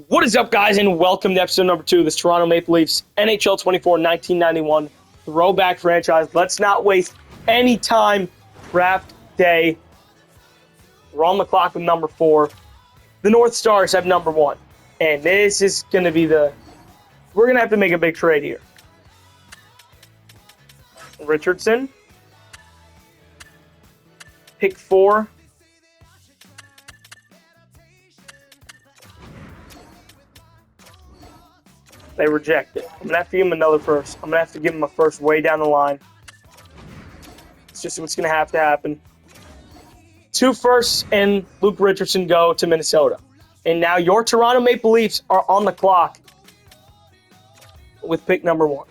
What is up, guys, and welcome to episode number 2 of this Toronto Maple Leafs NHL 24 1991 throwback franchise. Let's not waste any time. Draft day. We're on the clock with number 4. The North Stars have number 1. And this is going to be we're going to have to make a big trade here. Richardson. Pick 4. They reject it. I'm going to have to give him another first. I'm going to have to give him a first way down the line. It's just what's going to have to happen. 2 firsts and Luke Richardson go to Minnesota. And now your Toronto Maple Leafs are on the clock with pick number 1.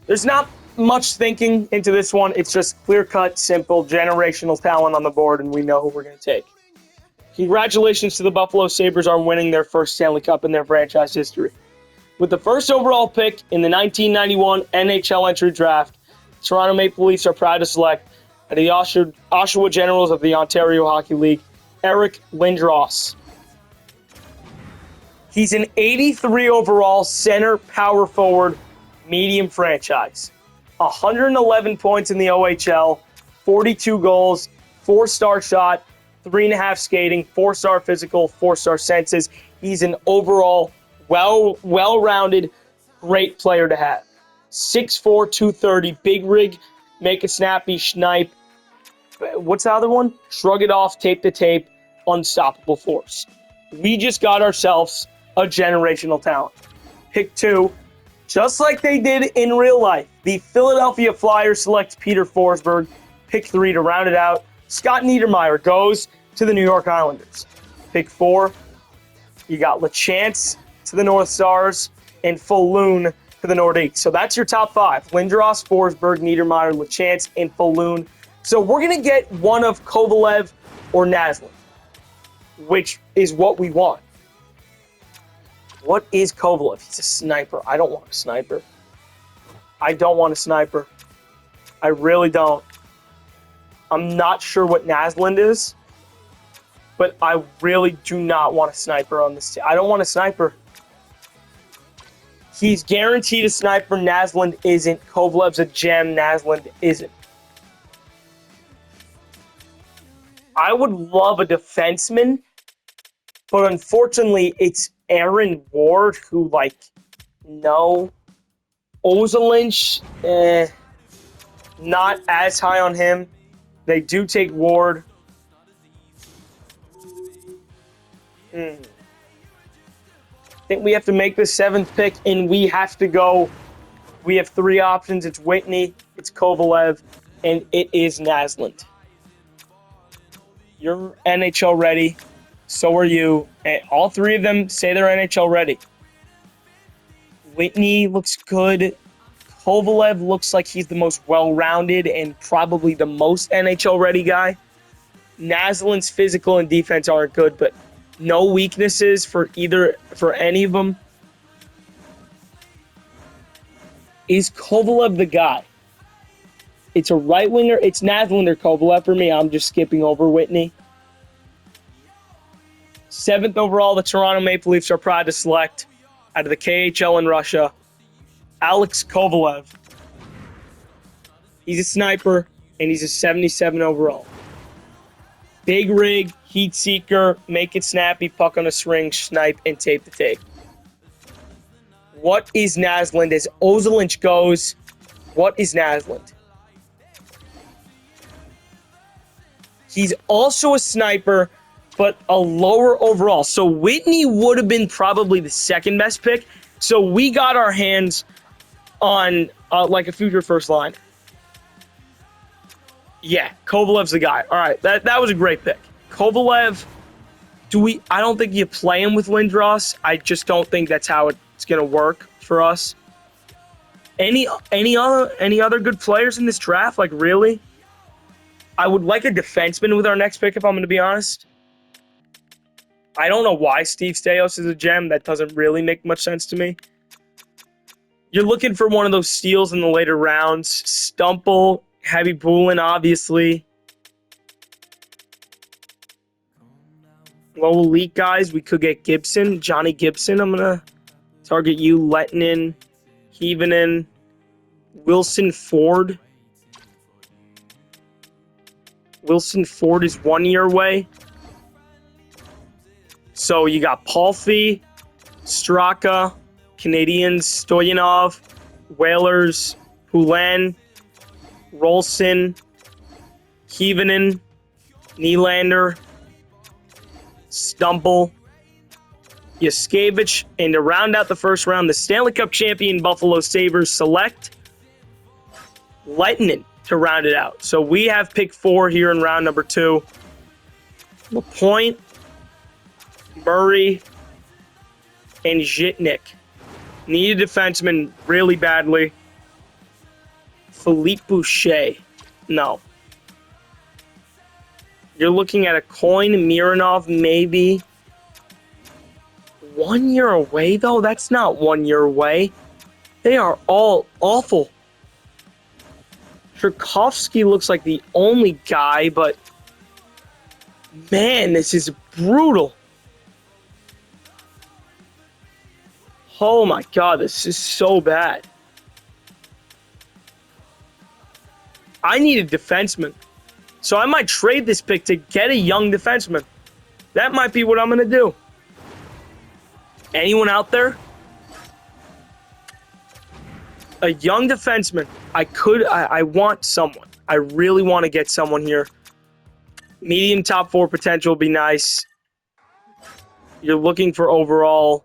There's not much thinking into this one. It's just clear-cut, simple, generational talent on the board, and we know who we're going to take. Congratulations to the Buffalo Sabres on winning their first Stanley Cup in their franchise history. With the first overall pick in the 1991 NHL entry draft, Toronto Maple Leafs are proud to select the Oshawa Generals of the Ontario Hockey League, Eric Lindros. He's an 83 overall center power forward medium franchise. 111 points in the OHL, 42 goals, 4-star shot, 3.5 skating, 4-star physical, 4-star senses. He's an overall well-rounded, great player to have. 6'4", 230, big rig, make a snappy, snipe. What's the other one? Shrug it off, tape to tape, unstoppable force. We just got ourselves a generational talent. Pick 2, just like they did in real life. The Philadelphia Flyers select Peter Forsberg. Pick 3 to round it out. Scott Niedermayer goes to the New York Islanders. Pick 4, you got LeChance to the North Stars and Falloon to the Nordiques. So that's your top 5. Lindros, Forsberg, Niedermayer, LeChance, and Falloon. So we're going to get one of Kovalev or Naslund, which is what we want. What is Kovalev? He's a sniper. I don't want a sniper. I don't want a sniper. I really don't. I'm not sure what Naslund is, but I really do not want a sniper on this team. I don't want a sniper. He's guaranteed a sniper. Naslund isn't. Kovalev's a gem. Naslund isn't. I would love a defenseman, but unfortunately, it's Aaron Ward who, no. Ozolinsh, not as high on him. They do take Ward. I think we have to make the 7th pick, and we have to go. We have 3 options. It's Whitney, it's Kovalev, and it is Naslund. You're NHL ready. So are you. And all 3 of them say they're NHL ready. Whitney looks good. Kovalev looks like he's the most well-rounded and probably the most NHL ready guy. Naslund's physical and defense aren't good, but no weaknesses for any of them. Is Kovalev the guy? It's a right winger. It's Naslund or Kovalev for me. I'm just skipping over Whitney. 7th overall, the Toronto Maple Leafs are proud to select out of the KHL in Russia, Alex Kovalev. He's a sniper, and he's a 77 overall. Big rig, heat seeker, make it snappy, puck on a string, snipe, and tape to tape. What is Naslund? As Ozolinsh goes, what is Naslund? He's also a sniper, but a lower overall. So Whitney would have been probably the 2nd best pick. So we got our hands on a future first line. Yeah, Kovalev's the guy. All right, that was a great pick. Kovalev, I don't think you play him with Lindros. I just don't think that's how it's going to work for us. Any other good players in this draft? Really? I would like a defenseman with our next pick, if I'm going to be honest. I don't know why Steve Staios is a gem. That doesn't really make much sense to me. You're looking for one of those steals in the later rounds. Stumple, Heavy Bulin, obviously. Low elite guys, we could get Gibson. Johnny Gibson, I'm going to target you. Lettinen, Heavenen, Wilson Ford. Wilson Ford is 1 year away. So you got Palfy, Straka, Canadians, Stoyanov, Whalers, Poulin, Rolson, Heavenen, Nylander, Stumble, Yaskevich, and to round out the first round, the Stanley Cup champion Buffalo Sabres select Lettinen to round it out. So we have pick 4 here in round number 2. LaPointe, Murray, and Zhitnik. Need a defenseman really badly. Philippe Boucher. No. You're looking at a coin. Mironov, maybe. 1 year away, though? That's not 1 year away. They are all awful. Tchaikovsky looks like the only guy, but man, this is brutal. Oh my God, this is so bad. I need a defenseman. So I might trade this pick to get a young defenseman. That might be what I'm going to do. Anyone out there? A young defenseman. I want someone. I really want to get someone here. Medium top 4 potential would be nice. You're looking for overall.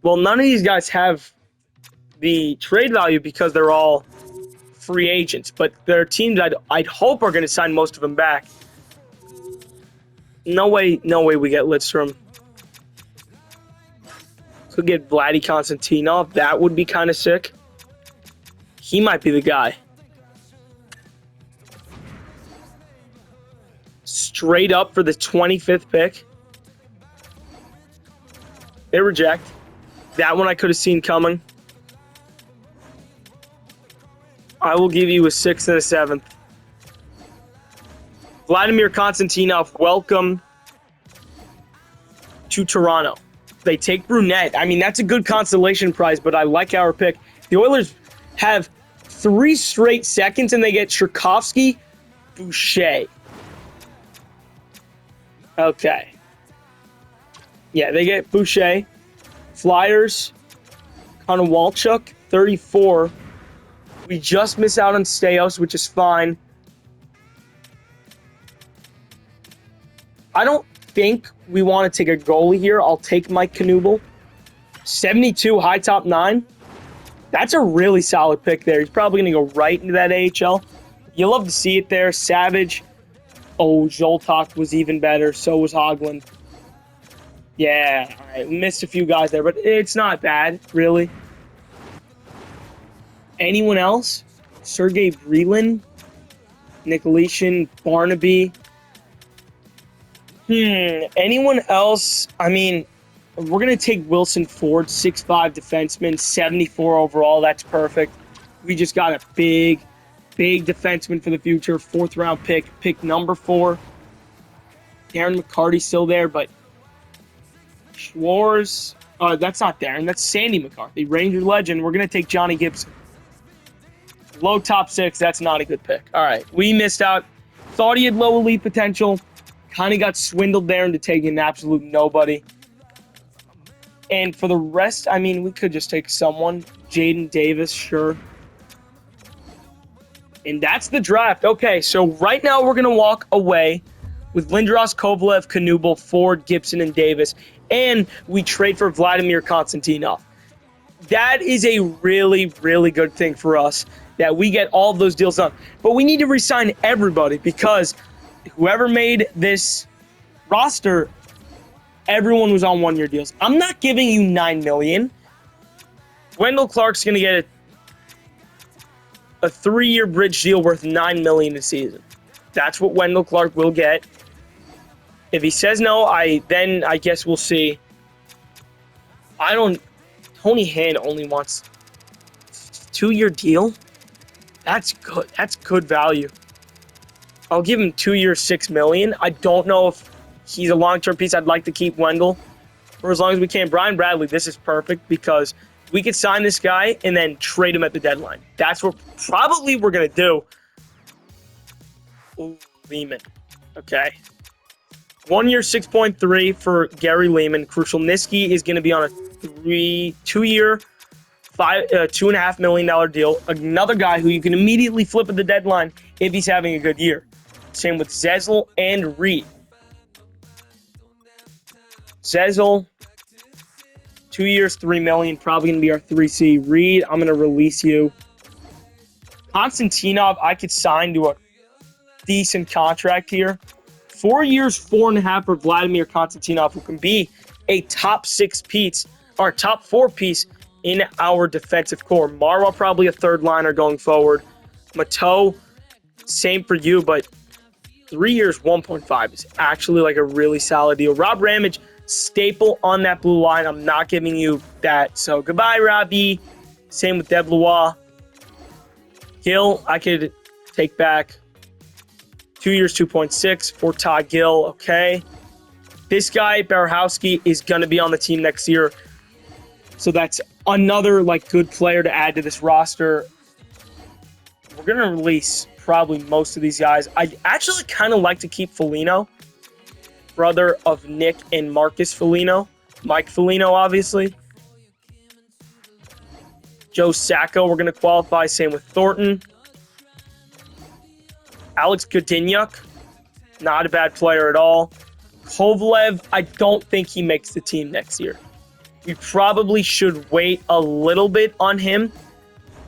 Well, none of these guys have the trade value because they're all free agents, but there are teams I'd hope are going to sign most of them back. No way we get Lidstrom. Could get Vladdy Konstantinov. That would be kind of sick. He might be the guy. Straight up for the 25th pick. They reject. That one I could have seen coming. I will give you a 6th and a 7th. Vladimir Konstantinov, welcome to Toronto. They take Brunette. I mean, that's a good consolation prize, but I like our pick. The Oilers have 3 straight seconds, and they get Tchaikovsky, Boucher. Okay. Yeah, they get Boucher. Flyers, Konowalchuk, 34. We just miss out on Staios, which is fine. I don't think we want to take a goalie here. I'll take Mike Knuble. 72, high top 9. That's a really solid pick there. He's probably going to go right into that AHL. You love to see it there. Savage. Oh, Zoltak was even better. So was Hoagland. Yeah, I missed a few guys there, but it's not bad, really. Anyone else? Sergei Brelin, Nicolishin, Barnaby. Anyone else? I mean, we're going to take Wilson Ford, 6'5 defenseman, 74 overall. That's perfect. We just got a big defenseman for the future. 4th round pick number 4. Darren McCarty's still there, but Schwartz. That's not Darren. That's Sandy McCarthy, Ranger legend. We're going to take Johnny Gibson. Low top 6. That's not a good pick. All right. We missed out. Thought he had low elite potential. Kind of got swindled there into taking an absolute nobody. And for the rest, I mean, we could just take someone. Jaden Davis, sure. And that's the draft. Okay, so right now we're going to walk away with Lindros, Kovalev, Knuble, Ford, Gibson, and Davis. And we trade for Vladimir Konstantinov. That is a really, really good thing for us that we get all of those deals done. But we need to re-sign everybody because whoever made this roster, everyone was on 1 year deals. I'm not giving you $9 million. Wendell Clark's going to get a 3-year bridge deal worth $9 million a season. That's what Wendell Clark will get. If he says no, I guess we'll see. Tony Hand only wants a 2-year deal. That's good. That's good value. I'll give him 2 years, $6 million. I don't know if he's a long-term piece. I'd like to keep Wendell for as long as we can. Brian Bradley, this is perfect because we could sign this guy and then trade him at the deadline. That's what probably we're going to do. Ooh, Lehman. Okay. 1 year, 6.3 for Gary Lehman. Krushelnyski is going to be on a 2-year, $2.5 million deal. Another guy who you can immediately flip at the deadline if he's having a good year. Same with Zezel and Reed. Zezel, 2 years, $3 million, probably going to be our 3C. Reed, I'm going to release you. Konstantinov, I could sign to a decent contract here. 4 years, 4.5 for Vladimir Konstantinov, who can be a top 6 piece or top 4 piece in our defensive core. Marwa probably a third liner going forward. Mateau, same for you, but 3 years, 1.5 is actually like a really solid deal. Rob Ramage, staple on that blue line. I'm not giving you that. So goodbye, Robbie. Same with Deblois. Gill, I could take back. 2 years, 2.6 for Todd Gill. Okay. This guy, Barahowski, is going to be on the team next year. So that's another like good player to add to this roster. We're going to release probably most of these guys. I actually kind of like to keep Foligno, brother of Nick and Marcus Foligno. Mike Foligno, obviously. Joe Sacco, we're going to qualify. Same with Thornton. Alex Godinuk, not a bad player at all. Kovalev, I don't think he makes the team next year. We probably should wait a little bit on him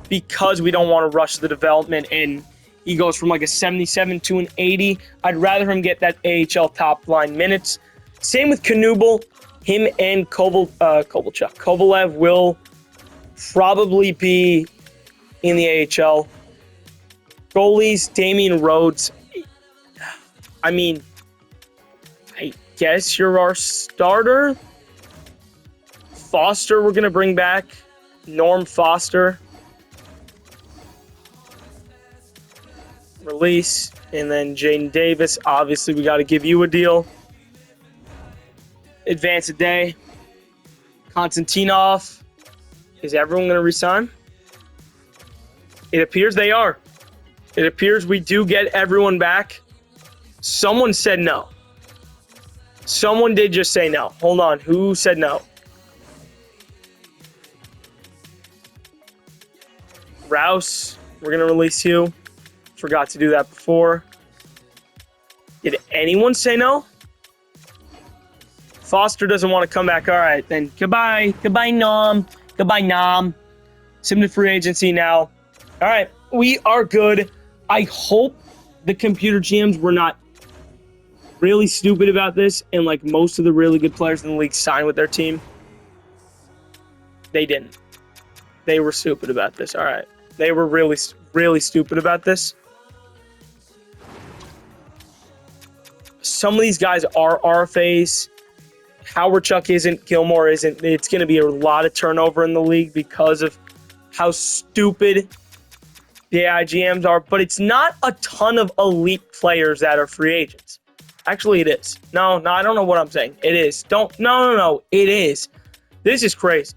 because we don't want to rush the development and he goes from like a 77 to an 80. I'd rather him get that AHL top line minutes. Same with Knubel. Him and Kovalev will probably be in the AHL. Goalies, Damian Rhodes. I mean, I guess you're our starter. Foster, we're going to bring back. Norm Foster. Release. And then Jaden Davis. Obviously, we got to give you a deal. Advance a day. Konstantinov. Is everyone going to resign? It appears they are. It appears we do get everyone back. Someone said no. Someone did just say no. Hold on. Who said no? Rouse, we're going to release you. Forgot to do that before. Did anyone say no? Foster doesn't want to come back. All right, then goodbye. Goodbye, Nom. Goodbye, Nom. Submit free agency now. All right, we are good. I hope the computer GMs were not really stupid about this and like most of the really good players in the league sign with their team. They didn't. They were stupid about this. All right. They were really, really stupid about this. Some of these guys are RFAs. Howard Chuck isn't. Gilmore isn't. It's going to be a lot of turnover in the league because of how stupid the IGMs are, but it's not a ton of elite players that are free agents. Actually, it is. No, I don't know what I'm saying. It is. No. It is. This is crazy.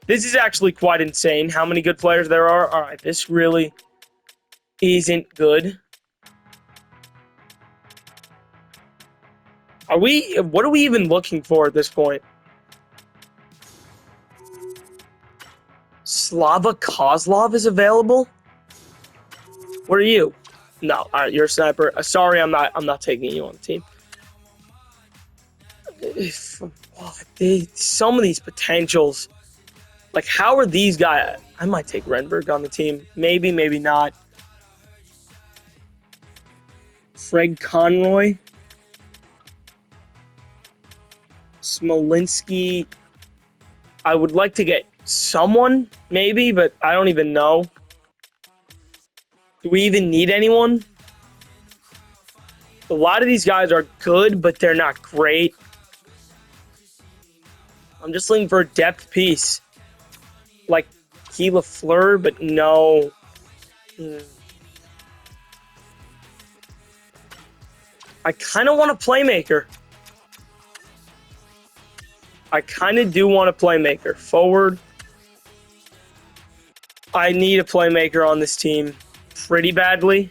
This is actually quite insane how many good players there are. All right, this really isn't good. What are we even looking for at this point? Slava Kozlov is available? What are you? No, all right, you're a sniper. Sorry, I'm not taking you on the team. Some of these potentials, like how are these guys? I might take Renberg on the team. Maybe not. Fred Conroy. Smolinski. I would like to get someone, maybe, but I don't even know. Do we even need anyone? A lot of these guys are good, but they're not great. I'm just looking for a depth piece. Like Guy Lafleur, but no. I kind of want a playmaker. I kind of do want a playmaker. Forward. I need a playmaker on this team pretty badly.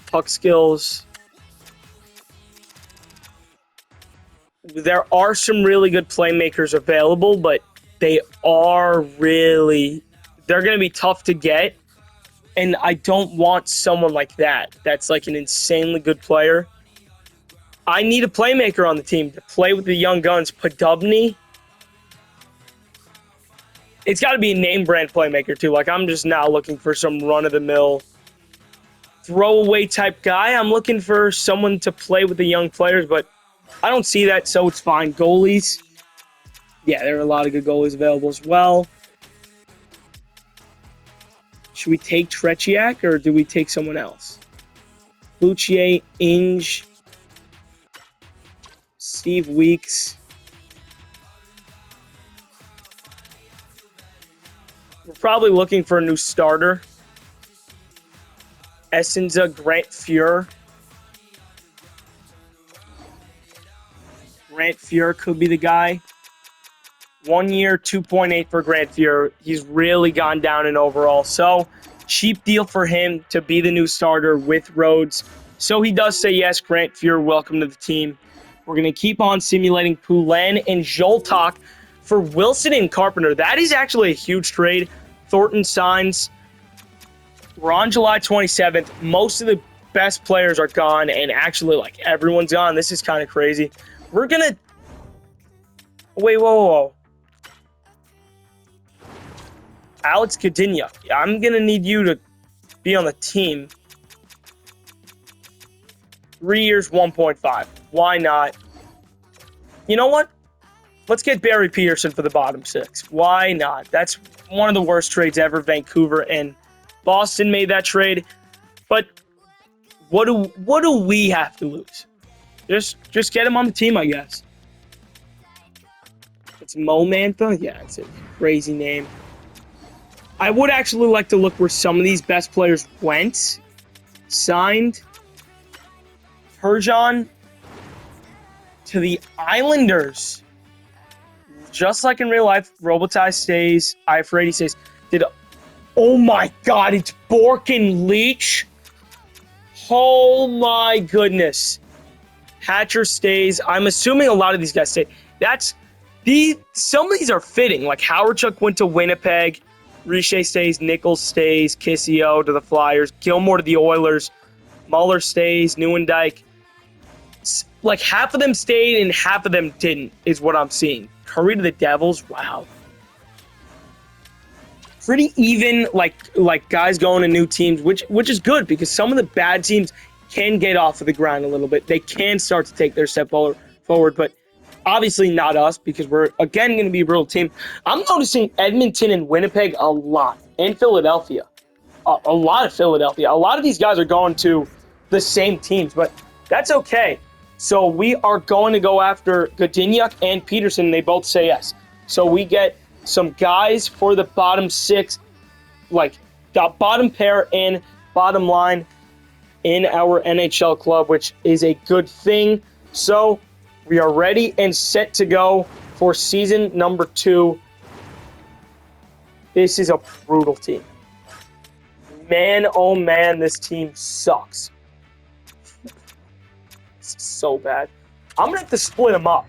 Puck skills. There are some really good playmakers available, but they're going to be tough to get. And I don't want someone like that. That's like an insanely good player. I need a playmaker on the team to play with the young guns. Podubny. It's got to be a name brand playmaker too. Like, I'm just not looking for some run-of-the-mill throwaway type guy. I'm looking for someone to play with the young players, but I don't see that, so it's fine. Goalies. Yeah, there are a lot of good goalies available as well. Should we take Tretiak or do we take someone else? Lucier, Inge, Steve Weeks. We're probably looking for a new starter. Essenza, Grant Fuhr. Grant Fuhr could be the guy. 1 year, 2.8 for Grant Fuhr. He's really gone down in overall. So, cheap deal for him to be the new starter with Rhodes. So, he does say yes. Grant Fuhr, welcome to the team. We're going to keep on simulating Poulin and Zoltak for Wilson and Carpenter. That is actually a huge trade. Thornton signs. We're on July 27th. Most of the best players are gone, and actually, like, everyone's gone. This is kind of crazy. We're going to... Wait, whoa. Alex Godinyak. I'm going to need you to be on the team. 3 years, 1.5. Why not? You know what? Let's get Barry Peterson for the bottom six. Why not? That's one of the worst trades ever. Vancouver and Boston made that trade. But what do we have to lose? Just get him on the team, I guess. It's Mo Mantha? Yeah, it's a crazy name. I would actually like to look where some of these best players went. Signed. Perjon to the Islanders. Just like in real life, Robitaille stays. Ifredi stays. Oh my God, it's Borkin Leach. Oh my goodness. Hatcher stays. I'm assuming a lot of these guys stay. Some of these are fitting. Like Howardchuk went to Winnipeg. Richer stays. Nichols stays. Kissio to the Flyers. Gilmore to the Oilers. Muller stays. Neuendijk. Like half of them stayed and half of them didn't, is what I'm seeing. Curry to the Devils. Wow. Pretty even, like guys going to new teams, which is good because some of the bad teams can get off of the ground a little bit. They can start to take their step forward, but obviously not us because we're, again, going to be a real team. I'm noticing Edmonton and Winnipeg a lot, and Philadelphia. A lot of Philadelphia. A lot of these guys are going to the same teams, but that's okay. So we are going to go after Godinyak and Peterson. They both say yes. So we get some guys for the bottom six, like the bottom pair and bottom line in our NHL club, which is a good thing. So we are ready and set to go for season number 2. This is a brutal team. Man, oh man, this team sucks. It's so bad. I'm going to have to split them up,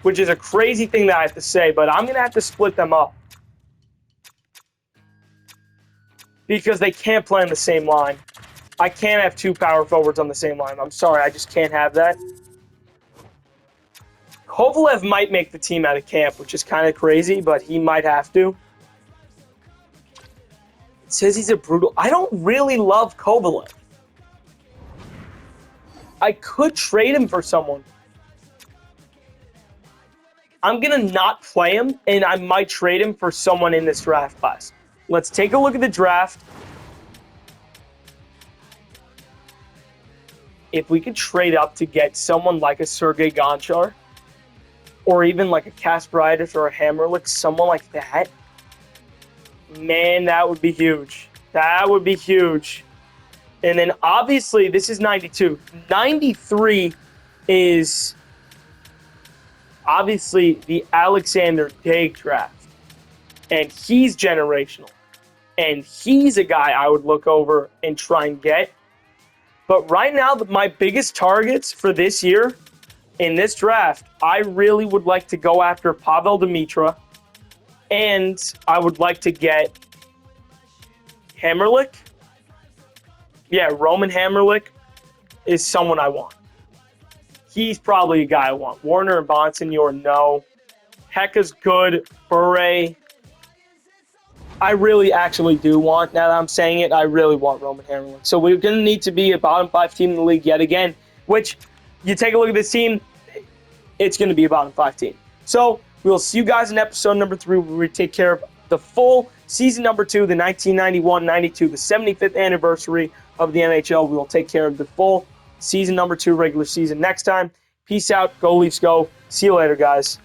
which is a crazy thing that I have to say, but I'm going to have to split them up because they can't play on the same line. I can't have 2 power forwards on the same line. I'm sorry, I just can't have that. Kovalev might make the team out of camp, which is kind of crazy, but he might have to. It says he's a brutal... I don't really love Kovalev. I could trade him for someone. I'm going to not play him, and I might trade him for someone in this draft class. Let's take a look at the draft. If we could trade up to get someone like a Sergei Gonchar, or even like a Kasparaitis or a Hammerlick, someone like that, Man, that would be huge. That would be huge. And then obviously, this is 92. 93 is obviously the Alexander Day draft. And he's generational. And he's a guy I would look over and try and get. But right now, my biggest targets for this year in this draft, I really would like to go after Pavel Demitra. And I would like to get Hammerlick. Yeah, Roman Hammerlick is someone I want. He's probably a guy I want. Warner and Bonsignor, no. Hecka's good. Bure. I really actually do want, now that I'm saying it, I really want Roman Hammerlick. So we're going to need to be a bottom 5 team in the league yet again, which you take a look at this team, it's going to be a bottom 5 team. So we'll see you guys in episode number 3 where we take care of the full season number 2, the 1991-92, the 75th anniversary of the NHL. We will take care of the full season number 2 regular season next time. Peace out. Go Leafs go. See you later, guys.